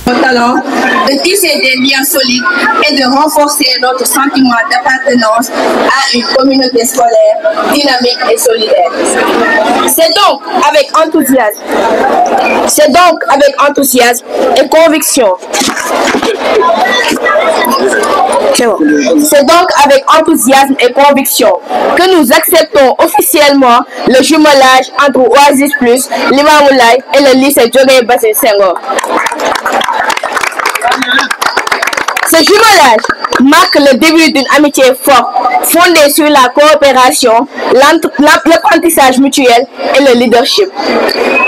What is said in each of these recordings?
Nos talents, de tisser des liens solides et de renforcer notre sentiment d'appartenance à une communauté scolaire dynamique et solidaire. C'est donc avec enthousiasme et conviction. C'est donc avec enthousiasme et conviction que nous acceptons officiellement le jumelage entre Oasis Plus, Limamoulaye et le lycée Diogué Basile Senghor. Ce jumelage marque le début d'une amitié forte, fondée sur la coopération, l'apprentissage mutuel et le leadership.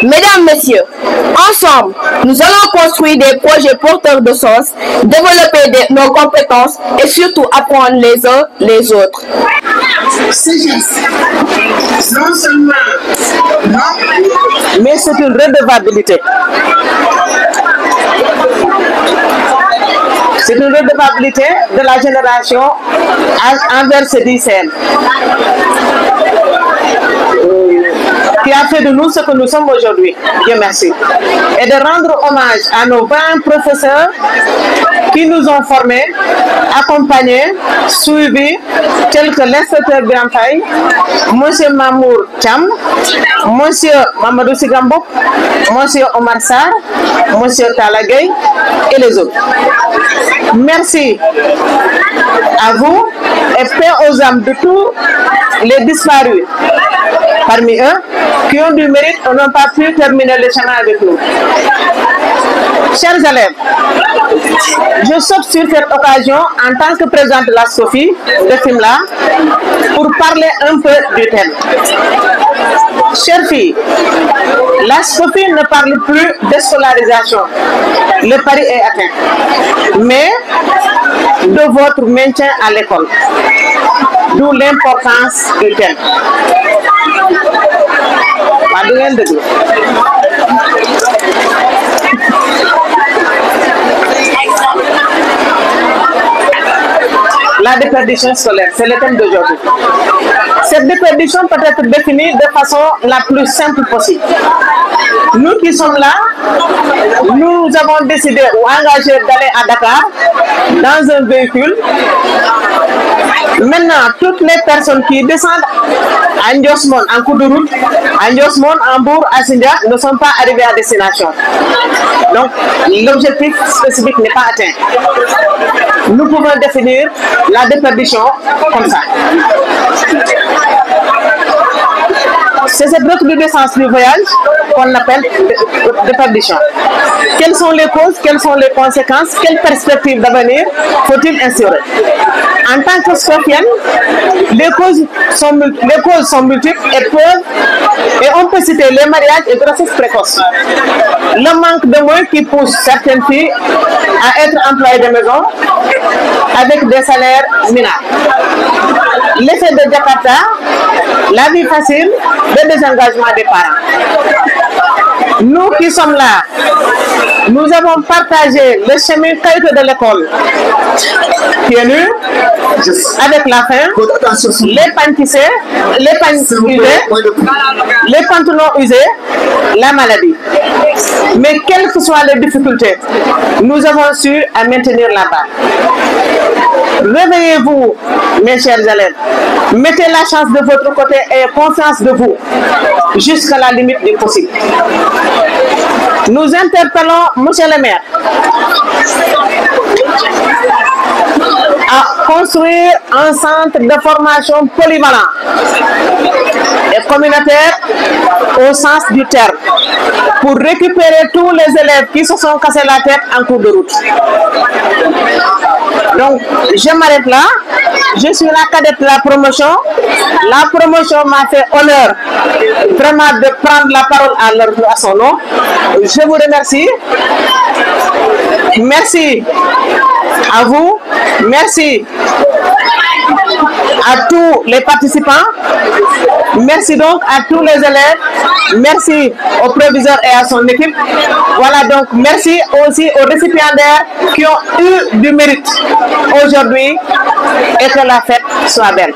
Mesdames, Messieurs, ensemble, nous allons construire des projets porteurs de sens, développer nos compétences et surtout apprendre les uns les autres. Sagesse, non seulement, mais c'est une redevabilité. C'est une redevabilité de la génération envers ces lycéens qui a fait de nous ce que nous sommes aujourd'hui. Dieu merci. Et de rendre hommage à nos 20 professeurs qui nous ont formés, accompagnés, suivis, tels que l'inspecteur Bianfaï, M. Mamour Cham, M. Mamadou Sigambok, M. Omar Sarr, M. Talagay et les autres. Merci à vous et paix aux âmes de tous les disparus parmi eux qui ont du mérite et n'ont pas pu terminer le chemin avec nous. Chers élèves, je saute sur cette occasion en tant que présidente de la SOFI de Fimela pour parler un peu du thème. Chères filles, la SOFI ne parle plus de scolarisation. Le pari est atteint. Mais de votre maintien à l'école. D'où l'importance du thème. La déperdition scolaire, c'est le thème d'aujourd'hui. Cette déperdition peut être définie de façon la plus simple possible. Nous qui sommes là, nous avons décidé ou engagé d'aller à Dakar dans un véhicule. Maintenant, toutes les personnes qui descendent à Ndiosmone en cours de route, à Ndiosmone, en Bourg, à Sindia, ne sont pas arrivées à destination. Donc, l'objectif spécifique n'est pas atteint. Nous pouvons définir la déperdition comme ça. C'est cette recrudescence du voyage qu'on appelle déperdition. Quelles sont les causes, quelles sont les conséquences, quelles perspectives d'avenir faut-il instaurer? En tant que sophienne, les causes sont multiples et on peut citer les mariages et grossesses précoces. Le manque de moyens qui pousse certaines filles à être employées de maison avec des salaires minables. L'effet de Jakarta, la vie facile, le désengagement des parents. Nous qui sommes là, nous avons partagé le chemin caillouteux de l'école, pieds nus, avec la faim, les pannes tissées, les pannes usées, les pantalons usés, la maladie. Mais quelles que soient les difficultés, nous avons su à maintenir la barre. Réveillez-vous, mes chers élèves. Mettez la chance de votre côté et confiance de vous jusqu'à la limite du possible. Nous interpellons monsieur le maire à construire un centre de formation polyvalent et communautaire au sens du terme pour récupérer tous les élèves qui se sont cassés la tête en cours de route. Donc, je m'arrête là. Je suis la cadette de la promotion. La promotion m'a fait honneur vraiment de prendre la parole à son nom. Je vous remercie. Merci à vous. Merci à tous les participants. Merci donc à tous les élèves. Merci au proviseur et à son équipe. Voilà, donc merci aussi aux récipiendaires qui ont eu du mérite aujourd'hui et que la fête soit belle.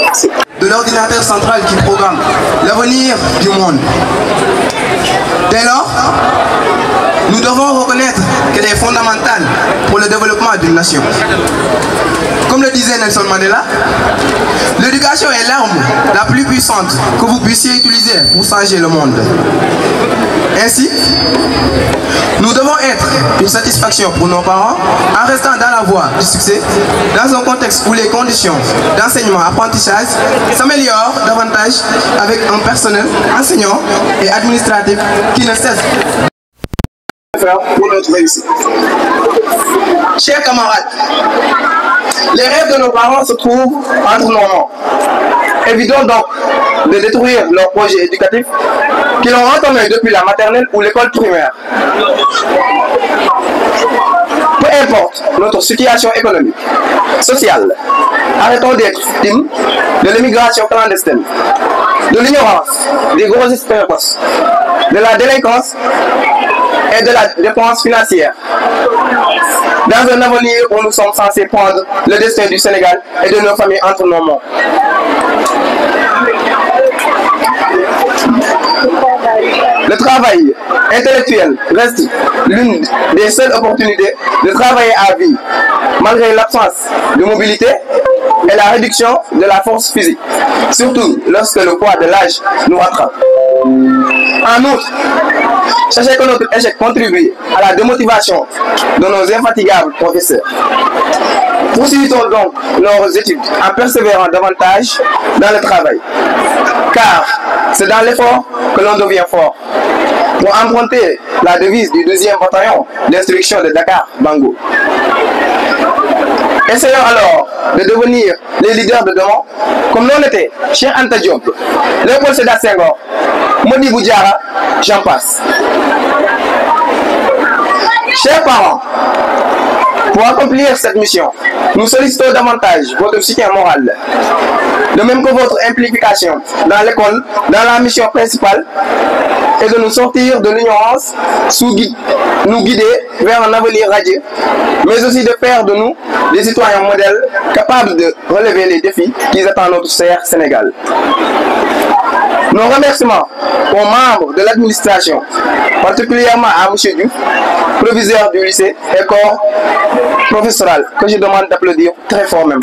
Merci. De l'ordinateur central qui programme l'avenir du monde. Dès lors, nous devons reconnaître que les fondamentale pour le développement d'une nation. Comme le disait Nelson Mandela, l'éducation est l'arme la plus puissante que vous puissiez utiliser pour changer le monde. Ainsi, nous devons être une satisfaction pour nos parents en restant dans la voie du succès, dans un contexte où les conditions d'enseignement-apprentissage s'améliorent davantage avec un personnel enseignant et administratif qui ne cesse de faire pour notre réussite. Chers camarades, les rêves de nos parents se trouvent entre nos mains. Évitons donc de détruire leur projet éducatif qu'ils ont entamé depuis la maternelle ou l'école primaire. Peu importe notre situation économique, sociale, arrêtons d'être victimes de l'immigration clandestine, de l'ignorance, des grossesses précoces, de la délinquance et de la dépense financière. Dans un avenir où nous sommes censés prendre le destin du Sénégal et de nos familles entre nos mains. Le travail intellectuel reste l'une des seules opportunités de travailler à vie, malgré l'absence de mobilité et la réduction de la force physique, surtout lorsque le poids de l'âge nous rattrape. En outre, sachez que notre échec contribue à la démotivation de nos infatigables professeurs. Poursuivons donc nos études en persévérant davantage dans le travail, car c'est dans l'effort que l'on devient fort. Pour emprunter la devise du 2e bataillon d'instruction de Dakar, Bango. Essayons alors de devenir les leaders de demain, comme l'on était Cheikh Anta Diop, Léopold Sédar Senghor, Modibo Diarra, j'en passe. Chers parents, pour accomplir cette mission, nous sollicitons davantage votre soutien moral, de même que votre implication dans l'école, dans la mission principale, et de nous sortir de l'ignorance, nous guider vers un avenir radieux, mais aussi de faire de nous des citoyens modèles capables de relever les défis qui attendent notre cher Sénégal. Nos remerciements aux membres de l'administration, particulièrement à M. Diouf, proviseur du lycée et corps professoral, que je demande d'applaudir très fort même.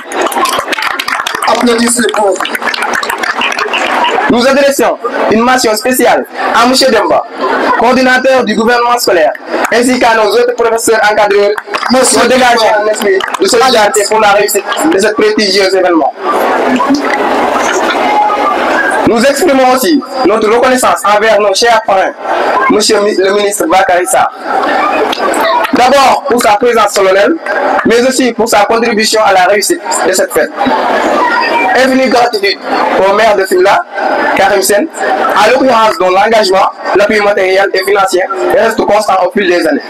Applaudissez pour. Nous adressons une mention spéciale à M. Demba, coordinateur du gouvernement scolaire, ainsi qu'à nos autres professeurs encadreurs qui ont dégagé un esprit de solidarité pour la réussite de ce prestigieux événement. Nous exprimons aussi notre reconnaissance envers nos chers parrains, M. le ministre Bakary Sarr. D'abord pour sa présence solennelle, mais aussi pour sa contribution à la réussite de cette fête. Infinie gratitude au maire de Fimela, Karim Sen, à l'occurrence dont l'engagement, l'appui matériel et financier reste constant au fil des années.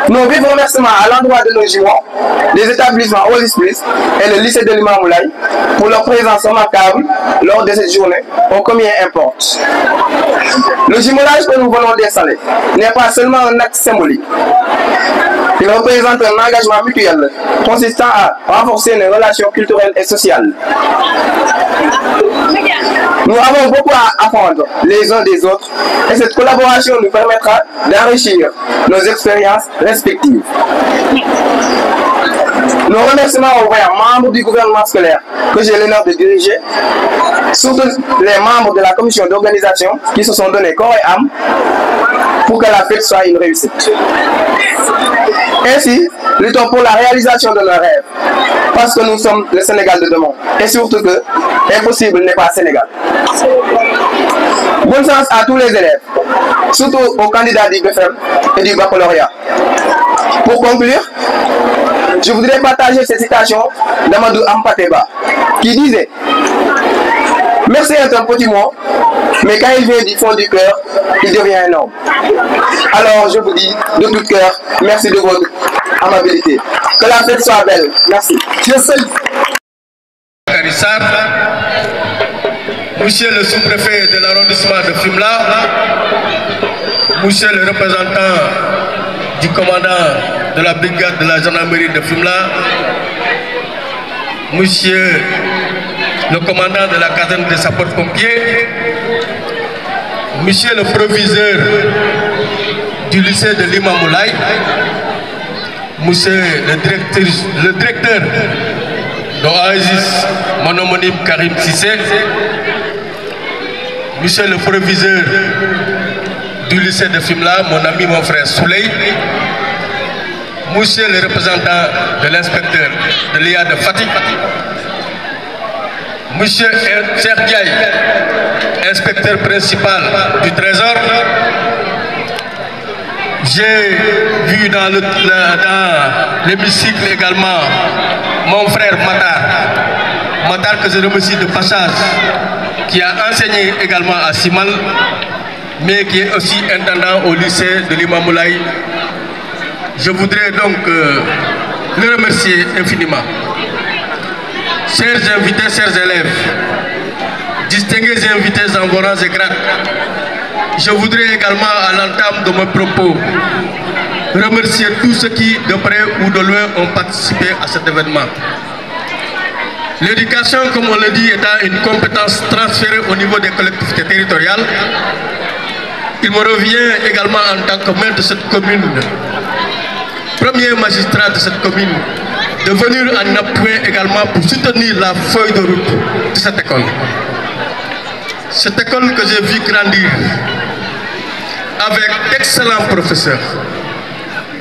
Nos vifs remerciements à l'endroit de nos jumeaux, des établissements Olis et le lycée de Limamoulaye pour leur présence remarquable lors de cette journée, ô combien importe. Le jumelage que nous venons d'installer n'est pas seulement un acte symbolique. Il représente un engagement mutuel consistant à renforcer les relations culturelles et sociales. Nous avons beaucoup à apprendre les uns des autres et cette collaboration nous permettra d'enrichir nos expériences respectives. Nos remerciements aux membres du gouvernement scolaire que j'ai l'honneur de diriger, surtout les membres de la commission d'organisation qui se sont donnés corps et âme pour que la fête soit une réussite. Ainsi, luttons pour la réalisation de nos rêves, parce que nous sommes le Sénégal de demain, et surtout que impossible n'est pas Sénégal. Bonne chance à tous les élèves, surtout aux candidats du BFM et du baccalauréat. Pour conclure, je voudrais partager cette citation d'Amadou Ampateba, qui disait « Merci est un petit mot, mais quand il vient du fond du cœur, il devient un homme. » Alors je vous dis de tout cœur, merci de votre amabilité. Que la fête soit belle. Merci. Monsieur le sous-préfet de l'arrondissement de Fimela, monsieur le représentant du commandant de la brigade de la gendarmerie de Fimela, monsieur le commandant de la caserne des sapeurs-pompiers, monsieur le proviseur du lycée de Limamoulaye, monsieur le directeur d'Oasis, mon homonyme Karim Sissé, monsieur le proviseur du lycée de Fimela, mon ami, mon frère Souley, monsieur le représentant de l'inspecteur de l'IA de Fatick, monsieur Cheikh Diaye, inspecteur principal du Trésor. J'ai vu dans l'hémicycle également mon frère Matar que je remercie de passage, qui a enseigné également à Simal, mais qui est aussi intendant au lycée de Limamoulaye. Je voudrais donc le remercier infiniment. Chers invités, chers élèves, distingués invités en vos rangs et grades, je voudrais également, à l'entame de mes propos, remercier tous ceux qui, de près ou de loin, ont participé à cet événement. L'éducation, comme on le dit, étant une compétence transférée au niveau des collectivités territoriales, il me revient également en tant que maire de cette commune, premier magistrat de cette commune, de venir en appui également pour soutenir la feuille de route de cette école. Cette école que j'ai vu grandir avec d'excellents professeurs.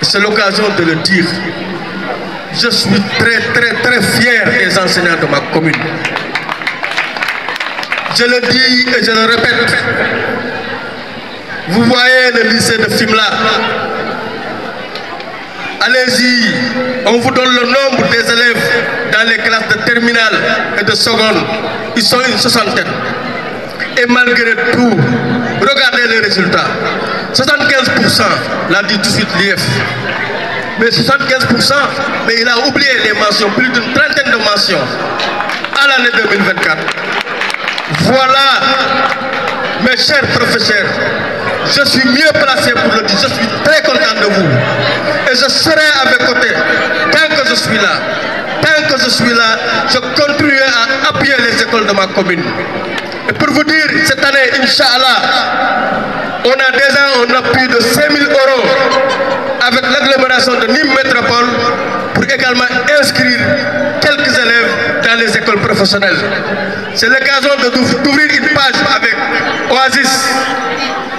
C'est l'occasion de le dire. Je suis très fier des enseignants de ma commune. Je le dis et je le répète. Vous voyez le lycée de Fimela. Allez-y, on vous donne le nombre des élèves dans les classes de terminale et de seconde. Ils sont une soixantaine. Et malgré tout, regardez les résultats. 75%, l'a dit tout de suite l'IF. Mais 75%, mais il a oublié les mentions, plus d'une trentaine de mentions à l'année 2024. Voilà, mes chers professeurs, je suis mieux placé pour le dire. Je suis très content de vous. Et je serai à vos côtés tant que je suis là. Tant que je suis là, je continuerai à appuyer les écoles de ma commune. Et pour vous dire, cette année, Inch'Allah, on a déjà un appui de 5 000 € avec l'agglomération de Nîmes Métropole pour également inscrire quelques élèves dans les écoles professionnelles. C'est l'occasion d'ouvrir une page avec Oasis.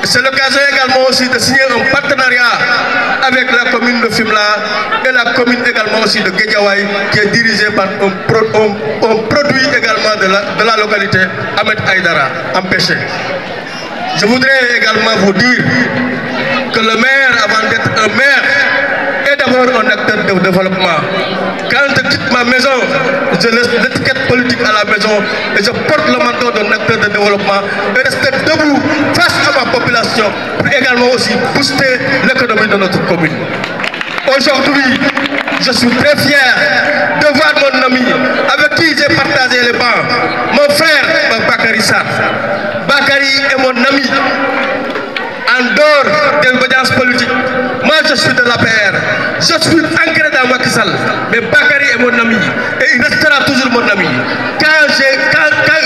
C'est l'occasion également aussi de signer un partenariat avec la commune de Fimela et la commune également aussi de Guédiawaye, qui est dirigée par un produit également de la localité, Ahmed Aïdara, empêché. Je voudrais également vous dire que le maire, avant d'être un maire, est d'abord un acteur de développement. Quand je quitte ma maison, je laisse l'étiquette politique à la maison et je porte le manteau d'un acteur de développement et rester debout face à ma population pour également aussi booster l'économie de notre commune. Aujourd'hui, je suis très fier de voir mon ami avec qui j'ai partagé les bancs, mon frère Bakary Sarr. Bakary est mon ami. En dehors des audiences politiques, moi je suis de l'APR, je suis ancré dans Macky Sall, mais Bakary est mon ami et il restera toujours mon ami. Quand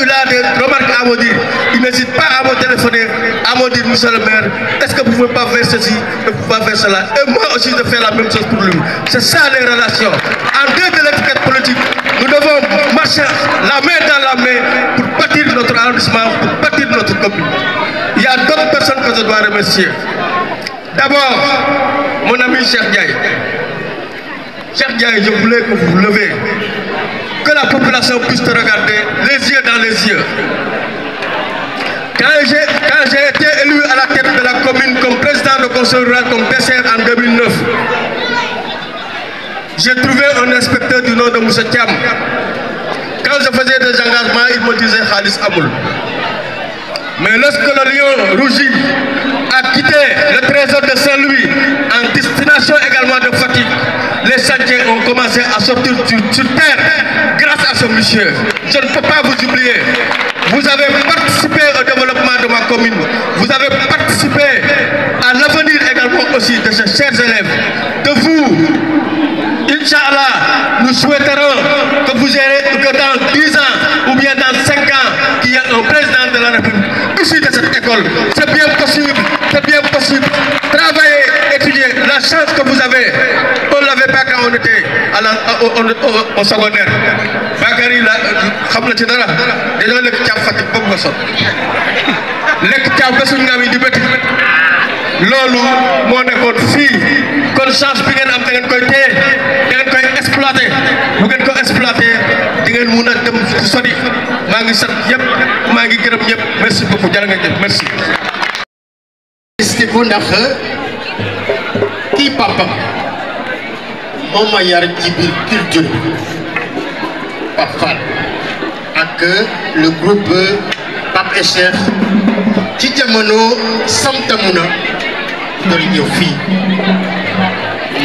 il a des remarques à me dire, il n'hésite pas à me téléphoner, à me dire, monsieur le maire, est-ce que vous ne pouvez pas faire ceci, vous ne pouvez pas faire cela. Et moi aussi je fais la même chose pour lui. C'est ça les relations. En dehors de l'étiquette politique, nous devons marcher la main dans la main pour bâtir notre arrondissement, pour bâtir notre commune. Il y a d'autres personnes que je dois remercier. D'abord, mon ami Cheikh Diaye. Cheikh Diaye, je voulais que vous vous levez, que la population puisse te regarder les yeux dans les yeux. Quand j'ai été élu à la tête de la commune comme président de conseil rural, comme PCR en 2009, j'ai trouvé un inspecteur du nom de Moussa Thiam. Quand je faisais des engagements, il me disait Khalis Amoul. Mais lorsque le lion rougi a quitté le trésor de Saint-Louis en destination également de Fatick, les chantiers ont commencé à sortir sur terre grâce à ce monsieur. Je ne peux pas vous oublier. Vous avez participé au développement de ma commune. Vous avez participé à l'avenir également aussi de ces chers élèves. De vous, Inch'Allah, nous souhaiterons que vous ayez, que dans 10 ans ou bien dans 5 ans, qu'il y ait un président de la République issu de cette école. C'est bien possible, c'est bien possible. Travaillez chance que vous avez, on ne l'avait pas quand on était au secondaire. Bakary la xam na ci dara dañoo lekk caaf Fatick boobu nga sol lekk caaf ba suñu ngaam yi di bëtti loolu moo nekkoon fii kon chance bi ngeen am da ngeen koy téye da ngeen koy exploité bu ngeen ko exploité di ngeen mun a dem fu sori maa ngi sant yëpp maa ngi gërëm ñëpp merci beaucoup jërë ngeen jëf merci. bu ndax kii papa moom ma yar ci biir culture Pape Fall ak le groupe Pape et Cheikh ci jamono samtamuna doon ñëw fii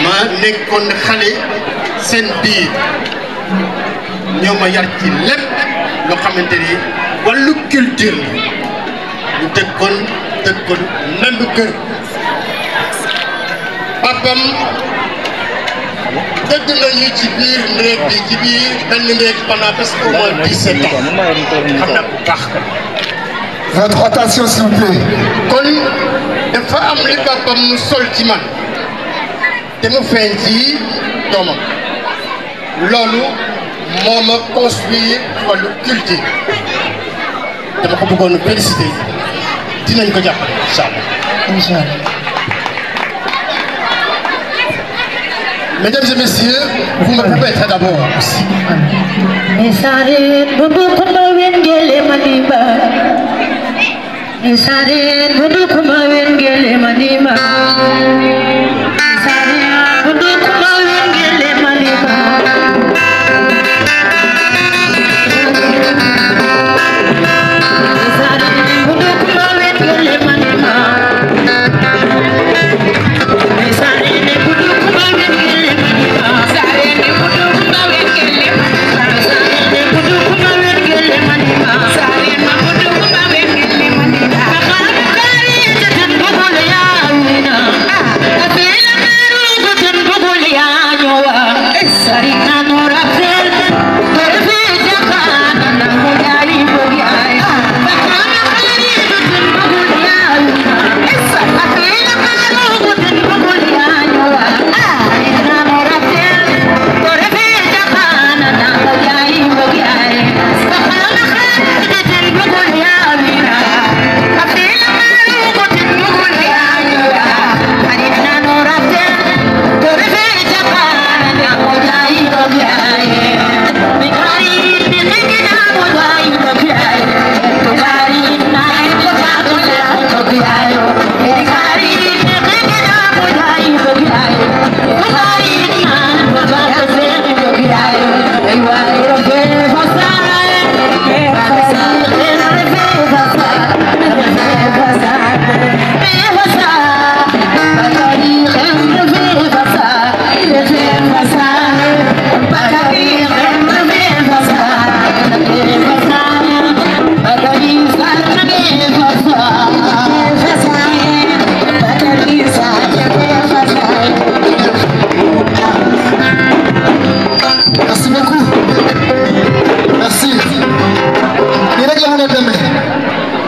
ma nekkoon xale seen biir ñoo ma yar ci lépp loo xamante ni wàllu culture ñu dëkkoon nandu kër papam dëgg nañu ci biir néeg bi ci biir benn néeg pendant presque au moins 17 ans xam naa bu baax. Votre attention s'il vous plaît. kon dafa am li papam mu sol ci man te mu feeñ ci doomam loolu moo ma construire wàllu culture dama ko bëggoon féliciter dinañ ko jàppale incha allah. Mesdames et messieurs, vous me permettrez d'abord aussi.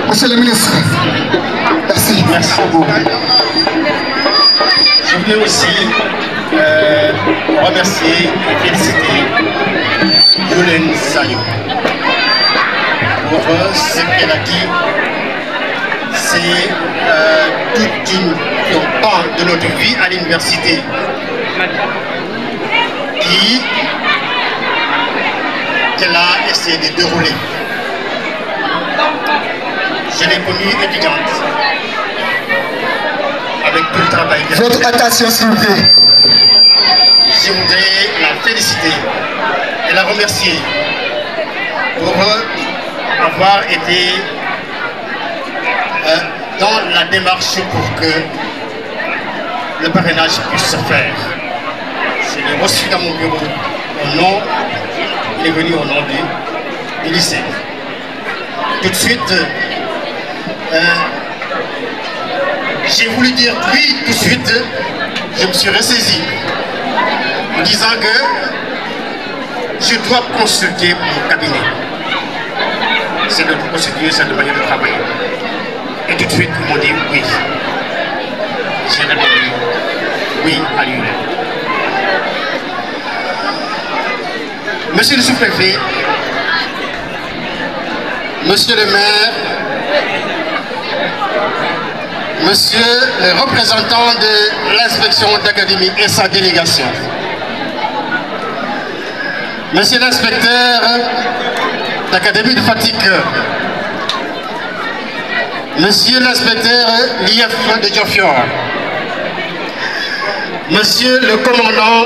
Monsieur le ministre, merci. Merci beaucoup. Je voulais aussi remercier et féliciter Yolène Sayo pour ce qu'elle a dit. C'est toute une part de notre vie à l'université qu'elle a essayé de dérouler. Je l'ai connue étudiante avec tout le travail. Votre attention s'il vous plaît. Je voudrais la féliciter et la remercier pour avoir été dans la démarche pour que le parrainage puisse se faire. Je l'ai reçu dans mon bureau au nom, il est venu au nom du lycée. Tout de suite, j'ai voulu dire oui tout de suite, je me suis ressaisi en disant que je dois consulter mon cabinet. C'est notre procédure, c'est notre manière de travailler. Et tout de suite, ils m'ont dit oui. J'ai répondu oui à lui. Monsieur le sous-préfet, monsieur le maire, monsieur le représentant de l'inspection d'académie et sa délégation, monsieur l'inspecteur d'académie de Fatick, monsieur l'inspecteur l'IF de Diofior, monsieur le commandant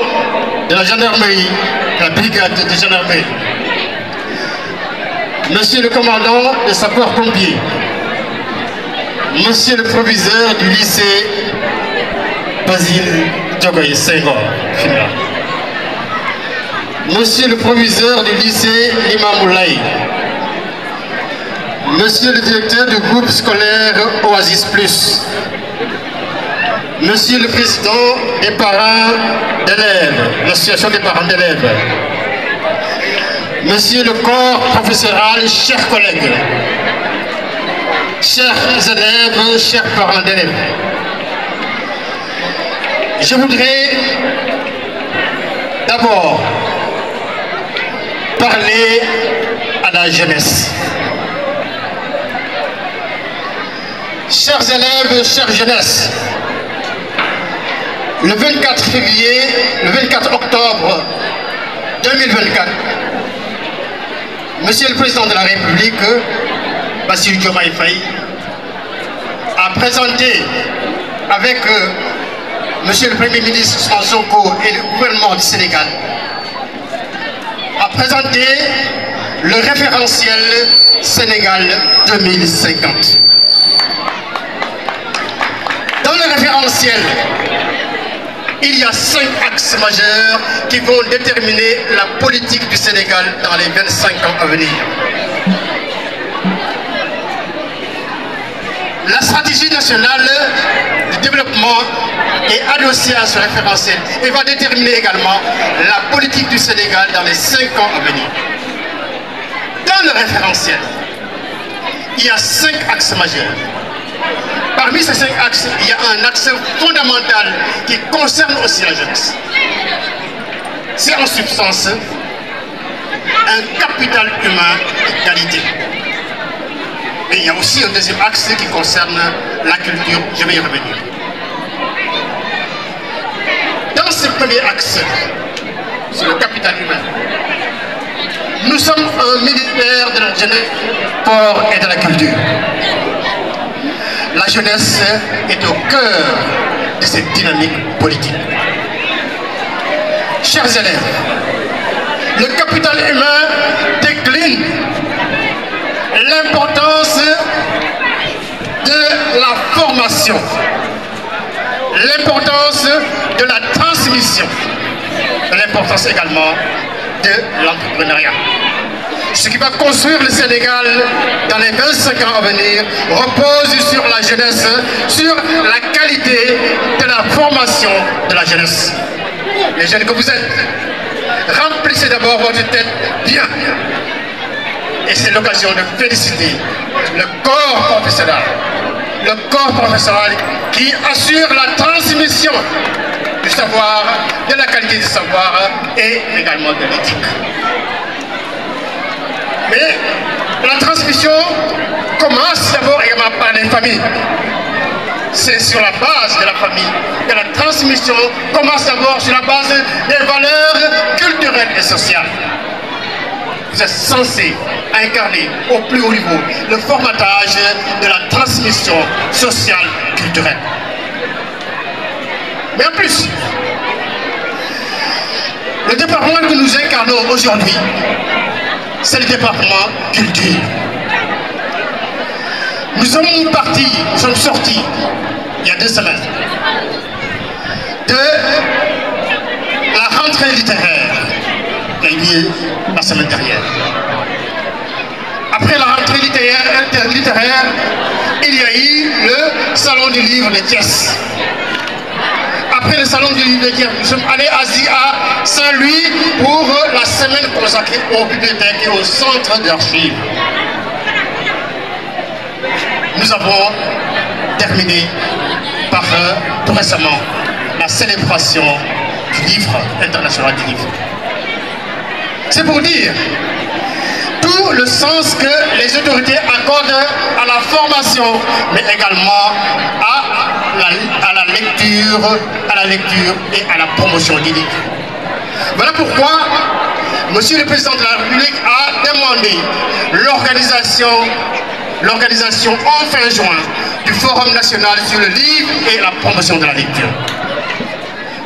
de la gendarmerie, la brigade de gendarmerie, monsieur le commandant des sapeurs-pompiers, monsieur le proviseur du lycée Basile Diogoye Senghor, monsieur le proviseur du lycée Limamoulaye, monsieur le directeur du groupe scolaire Oasis Plus, monsieur le président des parents d'élèves, l'association des parents d'élèves, monsieur le corps professoral, chers collègues, chers élèves, chers parents d'élèves, je voudrais d'abord parler à la jeunesse. Chers élèves, chère jeunesse, le 24 février, le 24 octobre 2024, Monsieur le Président de la République, Bassirou Diomaye Faye, a présenté avec Monsieur le Premier ministre Ousmane Sonko et le gouvernement du Sénégal, a présenté le référentiel Sénégal 2050. Dans le référentiel, il y a 5 axes majeurs qui vont déterminer la politique du Sénégal dans les 25 ans à venir. La stratégie nationale du développement est adossée à ce référentiel et va déterminer également la politique du Sénégal dans les 5 ans à venir. Dans le référentiel, il y a 5 axes majeurs. Parmi ces 5 axes, il y a un axe fondamental qui concerne aussi la jeunesse. C'est en substance un capital humain de qualité. Mais il y a aussi un deuxième axe qui concerne la culture, je vais y revenir. Dans ce premier axe, sur le capital humain, nous sommes un ministère de la jeunesse, sport et de la culture. La jeunesse est au cœur de cette dynamique politique. Chers élèves, le capital humain décline l'importance de la formation, l'importance de la transmission, l'importance également de l'entrepreneuriat. Ce qui va construire le Sénégal dans les 25 ans à venir repose sur la jeunesse, sur la qualité de la formation de la jeunesse. Les jeunes que vous êtes, remplissez d'abord votre tête bien. Et c'est l'occasion de féliciter le corps professoral qui assure la transmission du savoir, de la qualité du savoir et également de l'éthique. Mais la transmission commence d'abord également par les familles. C'est sur la base de la famille que la transmission commence d'abord sur la base des valeurs culturelles et sociales. Vous êtes censé incarner au plus haut niveau le formatage de la transmission sociale culturelle. Mais en plus, le département que nous incarnons aujourd'hui, c'est le département culture. Nous sommes sortis il y a 2 semaines de la rentrée littéraire qui a eu lieu la semaine dernière. Après la rentrée littéraire, il y a eu le salon du livre de Thiès. Après le salon du livre de Thiès, nous sommes allés à Saint-Louis pour la semaine consacrée aux bibliothèques et aux centres d'archives. Nous avons terminé par tout récemment la célébration du livre international du livre. C'est pour dire tout le sens que les autorités accordent à la formation, mais également à la lecture et à la promotion du livre. Voilà pourquoi Monsieur le Président de la République a demandé l'organisation en fin juin du Forum national sur le livre et la promotion de la lecture.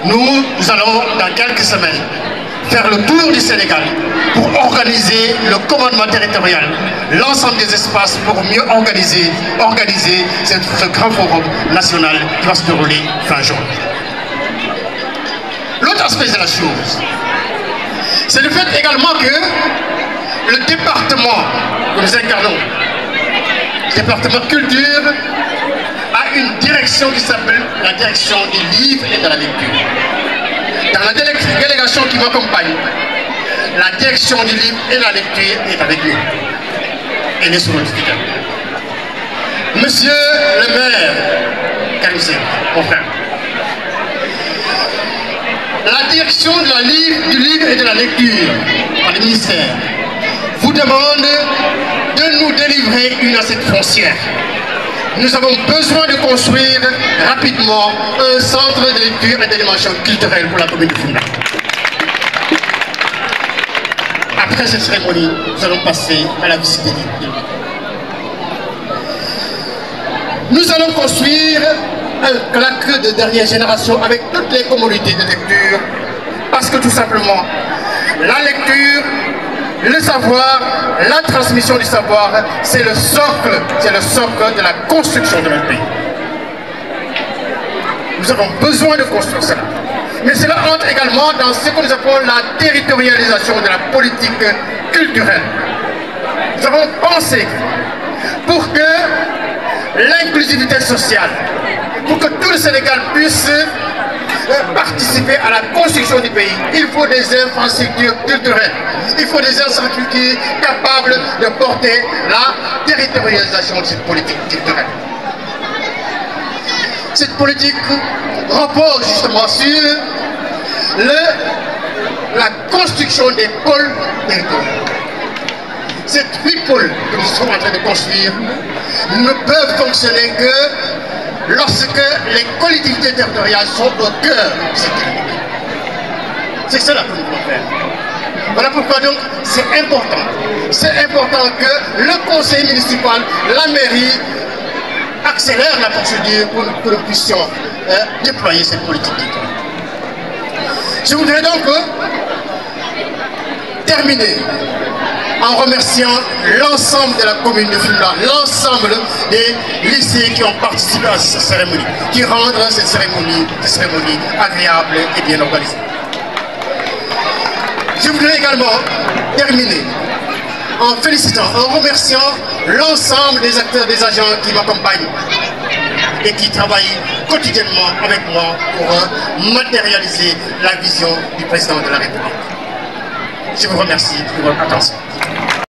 Nous allons, dans quelques semaines, faire le tour du Sénégal pour organiser le commandement territorial, l'ensemble des espaces pour mieux organiser ce grand forum national qui va se dérouler fin juin. L'autre aspect de la chose, c'est le fait également que le département que nous incarnons, le département culture, a une direction qui s'appelle la direction des livres et de la lecture. Dans la délégation qui m'accompagne, la direction du livre et de la lecture est avec nous. Elle est sur notre fidèle. Monsieur le maire, Karimsé, mon frère, la direction du livre et de la lecture par le ministère vous demande de nous délivrer une assiette foncière. Nous avons besoin de construire rapidement un centre de lecture et d'animation culturelle pour la commune de Funda. Après cette cérémonie, nous allons passer à la visite des livres. Nous allons construire un claque de dernière génération avec toutes les communautés de lecture, parce que tout simplement, la lecture, le savoir, la transmission du savoir, c'est le socle de la construction de notre pays. Nous avons besoin de construire cela. Mais cela entre également dans ce que nous appelons la territorialisation de la politique culturelle. Nous avons pensé pour que l'inclusivité sociale, pour que tout le Sénégal puisse participer à la construction du pays, il faut des infrastructures culturelles. Il faut des infrastructures capables de porter la territorialisation de cette politique culturelle. Cette politique repose justement sur la construction des pôles territoriaux. Ces 8 pôles que nous sommes en train de construire ne peuvent fonctionner que lorsque les collectivités territoriales sont au cœur de cette dynamique. C'est cela que nous devons faire. Voilà pourquoi donc c'est important. C'est important que le conseil municipal, la mairie, accélère la procédure pour que nous puissions déployer cette politique. Je voudrais donc terminer en remerciant l'ensemble de la commune de Funda, l'ensemble des lycées qui ont participé à cette cérémonie, qui rendent cette cérémonie agréable et bien organisée. Je voudrais également terminer en félicitant, en remerciant l'ensemble des acteurs, des agents qui m'accompagnent et qui travaillent quotidiennement avec moi pour matérialiser la vision du président de la République. Je vous remercie de votre attention.